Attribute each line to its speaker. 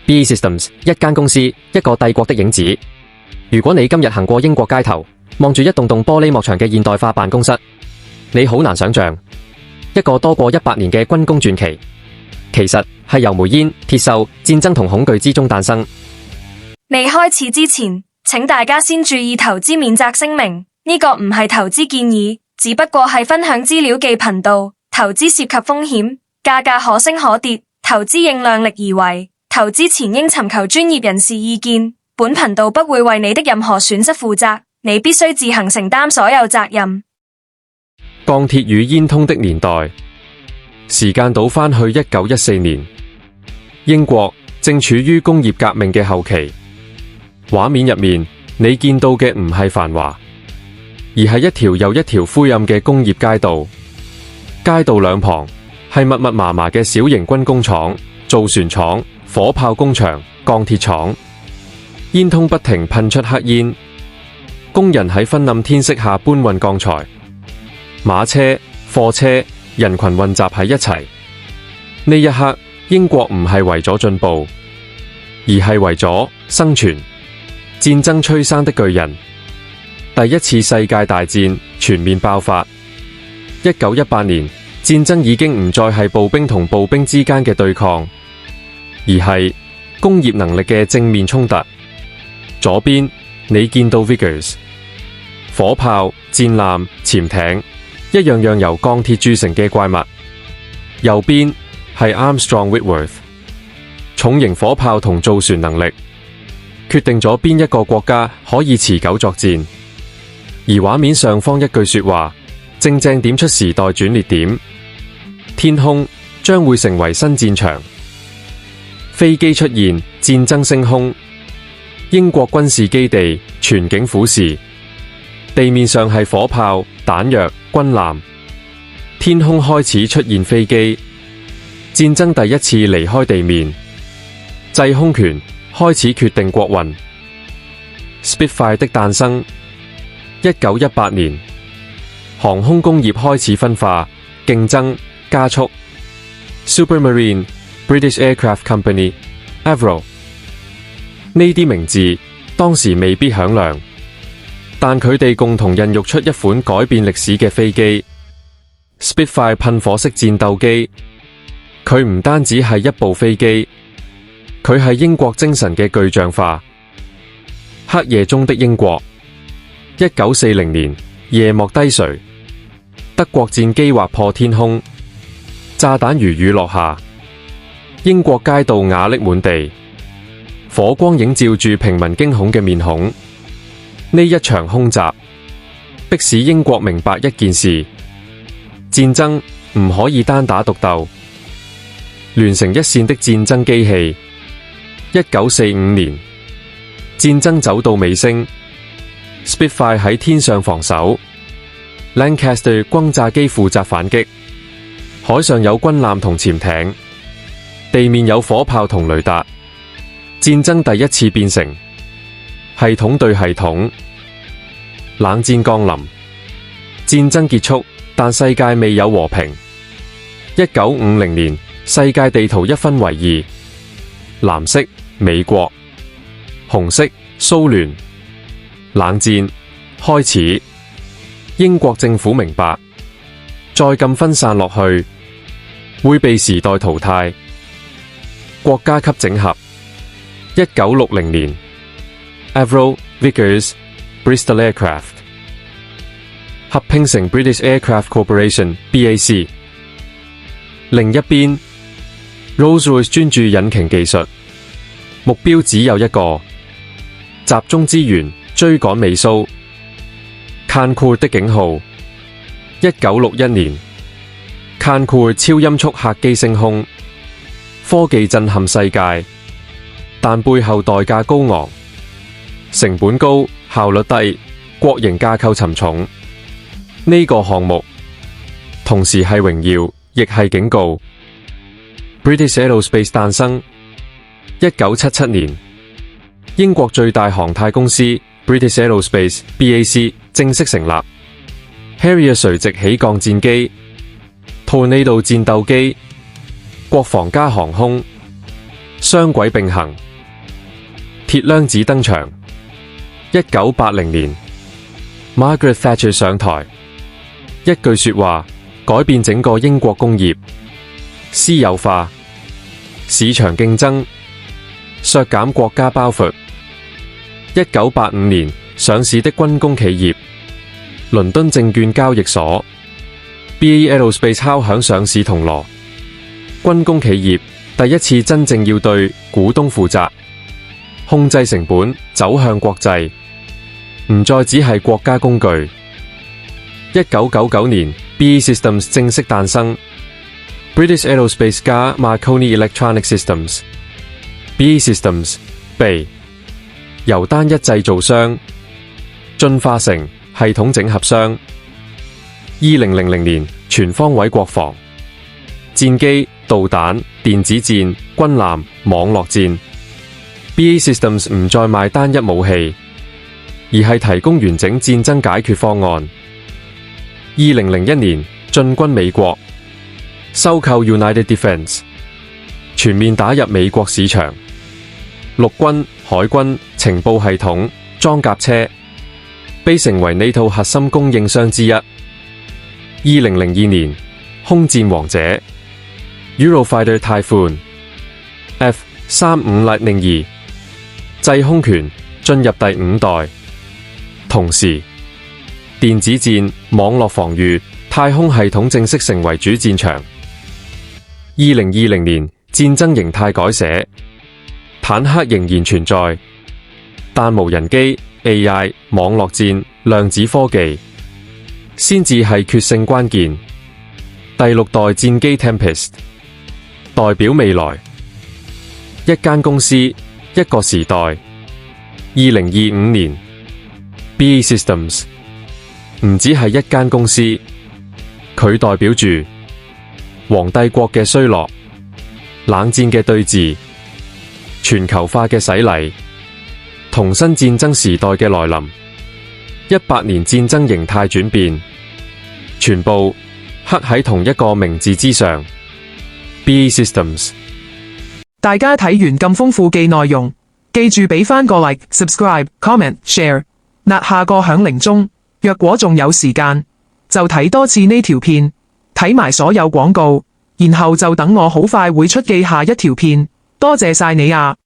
Speaker 1: BAE Systems 一間公司，一個帝國的影子。如果你今日行過英國街頭，望住一棟棟玻璃幕牆嘅現代化辦公室，你好難想象一個多過100年嘅軍工傳奇，其實係由煤煙、鐵鏽、戰爭同恐懼之中誕生。
Speaker 2: 未開始之前，請大家先注意投資免責聲明，呢個唔係投資建議，只不過係分享資料嘅頻道。投資涉及風險，價格可升可跌，投資應量力而為。投資前應尋求專業人士意見。本頻道不會為你的任何損失負責，你必須自行承擔所有責任。
Speaker 3: 鋼鐵與煙通的年代，時間倒返去1914年，英國正處於工業革命嘅後期。畫面入面，你見到嘅唔係繁華，而係一條又一條灰暗嘅工業街道。街道兩旁係密密麻麻嘅小型軍工廠、造船廠、火炮工場、鋼鐵廠，煙囪不停噴出黑煙。工人喺昏暗天色下搬運鋼材，馬車、貨車、人群混雜喺一齊。呢一刻，英國唔係為咗進步，而係為咗生存。戰爭催生的巨人，第一次世界大戰全面爆發。1918年，戰爭已經唔再係步兵同步兵之間嘅對抗，而係工業能力嘅正面衝突。左邊你見到 Vickers 火炮、戰艦、潛艇，一樣樣由鋼鐵鑄成嘅怪物。右邊係 Armstrong Whitworth 重型火炮同造船能力，決定咗邊一個國家可以持久作戰。而畫面上方一句說話，正正點出時代轉捩點。天空將會成為新戰場，飛機出現，戰爭升空。英國軍事基地全景俯視，地面上係火炮、彈藥、軍艦，天空開始出現飛機，戰爭第一次離開地面，制空權開始決定國運。Spitfire 的誕生，1918年，航空工業開始分化，競爭加速。Supermarine、British Aircraft Company、Avro 呢啲名字當時未必響亮，但佢哋共同孕育出一款改變歷史嘅飛機 Spitfire 噴火式戰鬥機。佢唔單止係一部飛機，佢係英國精神嘅具象化。黑夜中的英國，1940年夜幕低垂，德國戰機劃破天空，炸彈如雨落下，英國街道瓦礫滿地，火光映照住平民驚恐嘅面孔。呢一場空襲迫使英國明白一件事：戰爭唔可以單打獨鬥。連成一線的戰爭機器。1945年，戰爭走到尾聲 ，Spitfire 喺天上防守 ，Lancaster 轟炸機負責反擊，海上有軍艦同潛艇，地面有火炮同雷達。戰爭第一次變成系統對系統。冷戰降臨，戰爭結束，但世界未有和平。1950年，世界地圖一分為二，藍色美國，紅色蘇聯。冷戰開始，英國政府明白，再咁分散落去，會被時代淘汰。國家級整合。1960年 ，Avro、Vickers、Bristol Aircraft 合併成 British Aircraft Corporation（BAC）。另一邊 ，Rolls-Royce 專注引擎技術，目標只有一個：集中資源追趕美蘇。Concorde 的警號。1961年 ，Concorde 超音速客機升空，科技震撼世界。但背後代價高昂，成本高，效率低，國營架構沉重。呢個項目同時係榮耀，亦係警告。British Aerospace 誕生。1977年，英國最大航太公司 British Aerospace（BAC） 正式成立。Harrier 垂直起降戰機、Tornado 戰鬥機、國防加航空、雙軌並行，鐵娘子登場。1980年 ，Margaret Thatcher 上台，一句說話改變整個英國工業，私有化、市場競爭、削減國家包袱。1985年上市的軍工企業，倫敦證券交易所 BAE Aerospace 敲響上市銅鑼。軍工企業第一次真正要對股東負責，控制成本，走向國際，唔再只係國家工具。1999年 BAE Systems 正式誕生 ，British Aerospace 加 Marconi Electronic Systems。BAE Systems 被由單一製造商進化成系統整合商。2000年全方位國防，戰機、導彈、電子戰、軍艦、網絡戰。BAE Systems 唔再賣單一武器，而係提供完整戰爭解決方案。2001年進軍美國，收購 United Defence， 全面打入美國市場。陸軍、海軍、情報系統、裝甲車，被成為呢套核心供應商之一。2002年空戰王者 Eurofighter Typhoon F-35 Lightning II 制空權進入第5代，同時電子戰、網絡防禦、太空系統正式成為主戰場。2020年戰爭形態改寫，坦克仍然存在，但無人機、AI、網絡戰、量子科技先至係決勝關鍵。第6代戰機 Tempest 代表未來，一間公司，一個時代。2025年 BAE Systems 唔只係一間公司，佢代表住皇帝國嘅衰落、冷戰嘅對峙、全球化嘅洗禮、同新戰爭時代嘅來臨。18年戰爭形態轉變，全部刻喺同一個名字之上。BAE Systems。
Speaker 4: 大家睇完咁豐富嘅內容，記住俾返個 like、subscribe、comment、share， 揦下個響鈴鐘。若果仲有時間，就睇多次呢條片，睇埋所有廣告，然後就等我好快會出嘅下一條片。多謝晒你啊！